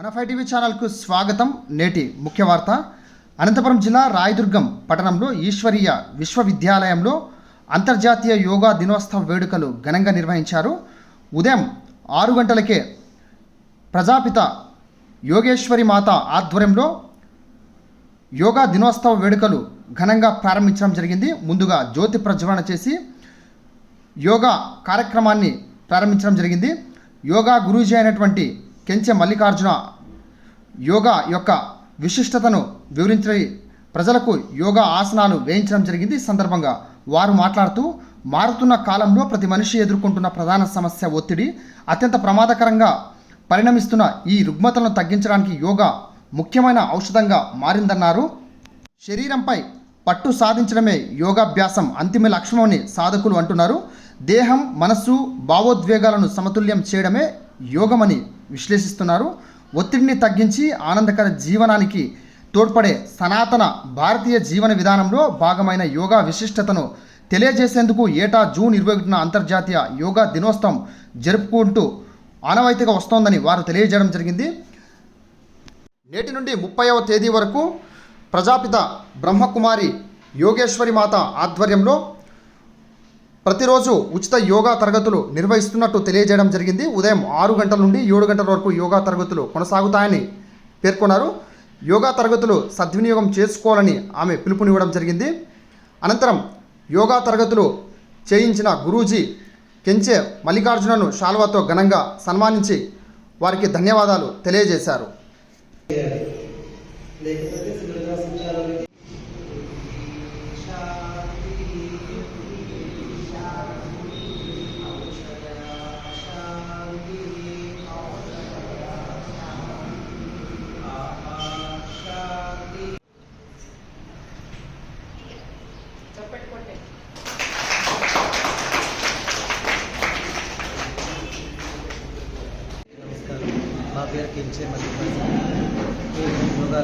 మన టీవీ ఛానల్కు స్వాగతం. నేటి ముఖ్య వార్త. అనంతపురం జిల్లా రాయదుర్గం పట్టణంలో ఈశ్వరీయ విశ్వవిద్యాలయంలో అంతర్జాతీయ యోగా దినోత్సవ వేడుకలు ఘనంగా నిర్వహించారు. ఉదయం 6 గంటలకే ప్రజాపిత యోగేశ్వరి మాత ఆధ్వర్యంలో యోగా దినోత్సవ వేడుకలు ఘనంగా ప్రారంభించడం జరిగింది. ముందుగా జ్యోతి ప్రజ్వలన చేసి యోగా కార్యక్రమాన్ని ప్రారంభించడం జరిగింది. యోగా గురూజీ అయినటువంటి కెంచె మల్లికార్జున యోగా యొక్క విశిష్టతను వివరించి ప్రజలకు యోగా ఆసనాలు వేయించడం జరిగింది. ఈ సందర్భంగా వారు మాట్లాడుతూ, మారుతున్న కాలంలో ప్రతి మనిషి ఎదుర్కొంటున్న ప్రధాన సమస్య ఒత్తిడి. అత్యంత ప్రమాదకరంగా పరిణమిస్తున్న ఈ రుగ్మతలను తగ్గించడానికి యోగా ముఖ్యమైన ఔషధంగా మారిందన్నారు. శరీరంపై పట్టు సాధించడమే యోగాభ్యాసం అంతిమ లక్ష్యమని సాధకులు అంటున్నారు. దేహం, మనస్సు, భావోద్వేగాలను సమతుల్యం చేయడమే యోగమని విశ్లేషిస్తున్నారు. ఒత్తిడిని తగ్గించి ఆనందకర జీవనానికి తోడ్పడే సనాతన భారతీయ జీవన విధానంలో భాగమైన యోగా విశిష్టతను తెలియజేసేందుకు ఏటా జూన్ 21న అంతర్జాతీయ యోగా దినోత్సవం జరుపుకుంటూ ఆనవాయితీగా వస్తోందని వారు తెలియజేయడం జరిగింది. నేటి నుండి 30వ తేదీ వరకు ప్రజాపిత బ్రహ్మకుమారి యోగేశ్వరి మాత ఆధ్వర్యంలో ప్రతిరోజు ఉచిత యోగా తరగతులు నిర్వహిస్తున్నట్టు తెలియజేయడం జరిగింది. ఉదయం 6 గంటల నుండి 7 గంటల వరకు యోగా తరగతులు కొనసాగుతాయని పేర్కొన్నారు. యోగా తరగతులు సద్వినియోగం చేసుకోవాలని ఆమె పిలుపునివ్వడం జరిగింది. అనంతరం యోగా తరగతులు చేయించిన గురూజీ కెంచె మల్లికార్జునను శాల్వాతో ఘనంగా సన్మానించి వారికి ధన్యవాదాలు తెలియజేశారు. నా పేరు కెంచె మల్లికార్జున. యోగా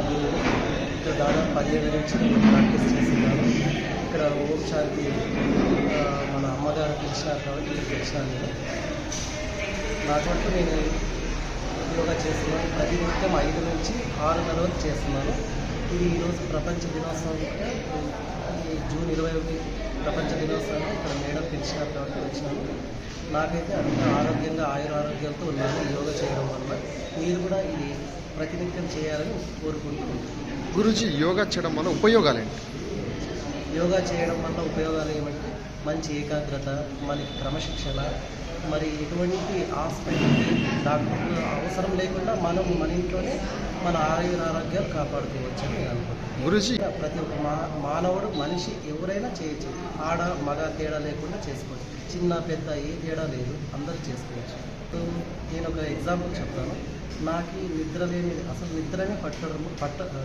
ఇక్కడ దాదాపు 17 నుంచి నేను ప్రాక్టీస్ చేస్తున్నాను. ఇక్కడ ఓం శాంతి మన అమ్మగారు పిలిచినారు కాబట్టి ఇక్కడికి వచ్చినాను. నాకు నేను యోగా చేస్తున్నాను. ప్రతినిత్యం 5 నుంచి 6 వరకు చేస్తున్నాను. ఇది ఈరోజు ప్రపంచ దినోత్సవం, ఈ జూన్ 21 ప్రపంచ దినోత్సవం ఇక్కడ మేడం పిలిచినారు కాబట్టి వచ్చినాను. నాకైతే అంత ఆరోగ్యంగా ఆరోగ్యాలతో ఉన్నాను యోగా చేయడం వల్ల. మీరు కూడా ఇది ప్రతినిత్యం చేయాలని కోరుకుంటున్నాను. గురూజీ, యోగా చేయడం వల్ల ఉపయోగాలు ఏంటి? యోగా చేయడం వల్ల ఉపయోగాలు ఏమంటే మంచి ఏకాగ్రత, మనకి క్రమశిక్షణ, మరి ఎటువంటి హాస్పిటల్కి డాక్టర్లు అవసరం లేకుండా మనం మన ఇంట్లోనే మన ఆరోగ్యాలు కాపాడుకోవచ్చు అని నేను అనుకుంటున్నాను. గురూజీ, ప్రతి ఒక్క మానవుడు మనిషి ఎవరైనా చేయొచ్చు. ఆడ మగ తేడా లేకుండా చేసుకోవచ్చు. చిన్న పెద్ద ఏ తేడా లేదు, అందరూ చేసుకోవచ్చు. నేను ఒక ఎగ్జాంపుల్ చెప్తాను. నాకు నిద్ర లేని, అసలు నిద్రనే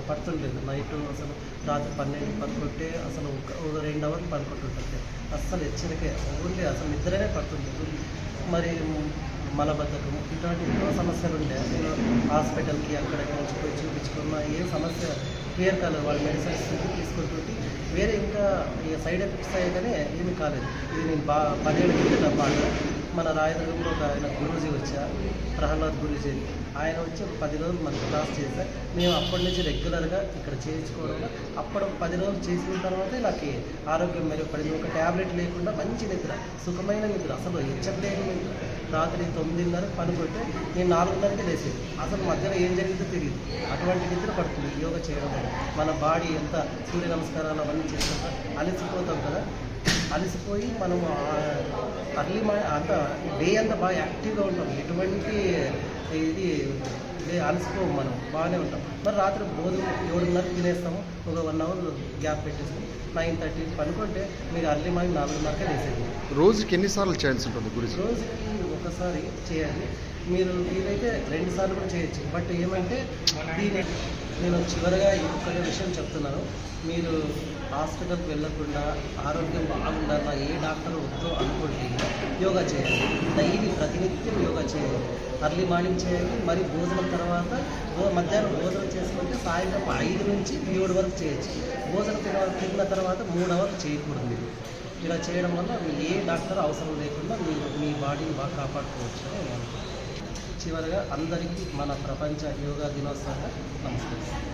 పడుతుండలేదు. నైట్ అసలు రాత్రి 12, 11 అసలు ఒక 2 అవర్లు పడుకుంటుంటే అస్సలు హెచ్చరికే ఓన్లీ అసలు నిద్రనే పడుతుండలేదు. మరి మలబద్ధకం ఇటువంటి ఎన్నో సమస్యలు ఉండే. నేను హాస్పిటల్కి అక్కడికి నుంచి పోయి చూపించుకున్న ఏ సమస్య క్లియర్ కాలేదు. వాళ్ళ మెడిసిన్స్ తీసుకుంటుంటే వేరే ఇంకా సైడ్ ఎఫెక్ట్స్ అయ్యేగానే ఏమీ కాలేదు. ఇది నేను 10 ఏళ్ళ కిందట పాటు మన రాయదుర్గంలో ఒక ఆయన గురూజీ వచ్చారు, ప్రహ్లాద్ గురూజీ. ఆయన వచ్చి ఒక 10 రోజులు మనకు క్లాస్ చేశారు. మేము అప్పటి నుంచి రెగ్యులర్గా ఇక్కడ చేయించుకోవడం, అప్పుడు 10 రోజులు చేసిన తర్వాతే నాకు ఆరోగ్యం మెరుగుపడింది. ఒక ట్యాబ్లెట్ లేకుండా మంచి నిద్ర, సుఖమైన నిద్ర, అసలు హెచ్చట్లేని నిద్ర. రాత్రి 9:30 పనుకుంటే నేను 4:30కి లేచేది. అసలు మధ్యలో ఏం జరిగిందో తెలియదు. అటువంటి నిద్ర పడుతుంది యోగా చేయడం వల్ల. మన బాడీ ఎంత సూర్య నమస్కారాలు అవన్నీ చేస్తుంటా అలసిపోతాం కదా, అలసిపోయి మనము అర్లీ అంత డే అంతా బాగా యాక్టివ్గా ఉంటాం. ఎటువంటి ఇది అలసిపోము, మనం బాగానే ఉంటాం. మరి రాత్రి భోజనం 7:30 తినేస్తాము, ఒక 1 అవర్ గ్యాప్ పెట్టేస్తాము. 9:30 పనుకుంటే మీరు అర్లీ మార్నింగ్ 4:30కే లేసేది. రోజుకి ఎన్నిసార్లు చేయాల్సి ఉంటుంది గురించి? రోజుకి ఒకసారి చేయాలి. మీరు వీలైతే 2 సార్లు కూడా చేయొచ్చు. బట్ ఏమంటే దీని నేను చివరిగా ఇంకొక విషయం చెప్తున్నాను. మీరు హాస్పిటల్కి వెళ్ళకుండా ఆరోగ్యం బాగుండాలా, ఏ డాక్టర్ వద్దో అనుకుంటే యోగా చేయాలి. డైలీ ప్రతినిత్యం యోగా చేయాలి. అర్లీ మార్నింగ్ చేయాలి. మరి భోజనం తర్వాత మధ్యాహ్నం భోజనం చేసుకుంటే సాయంత్రం 5 నుంచి 7 వరకు చేయొచ్చు. భోజనం తిన్న తర్వాత 3 అవర్లు చేయకూడదు. మీరు ఇలా చేయడం వల్ల ఏ డాక్టర్ అవసరం లేకుండా మీరు మీ బాడీని బాగా కాపాడుకోవచ్చు అని నేను అనుకుంటున్నాను. చివరగా అందరికీ మన ప్రపంచ యోగా దినోత్సవంగా నమస్కరిస్తాను.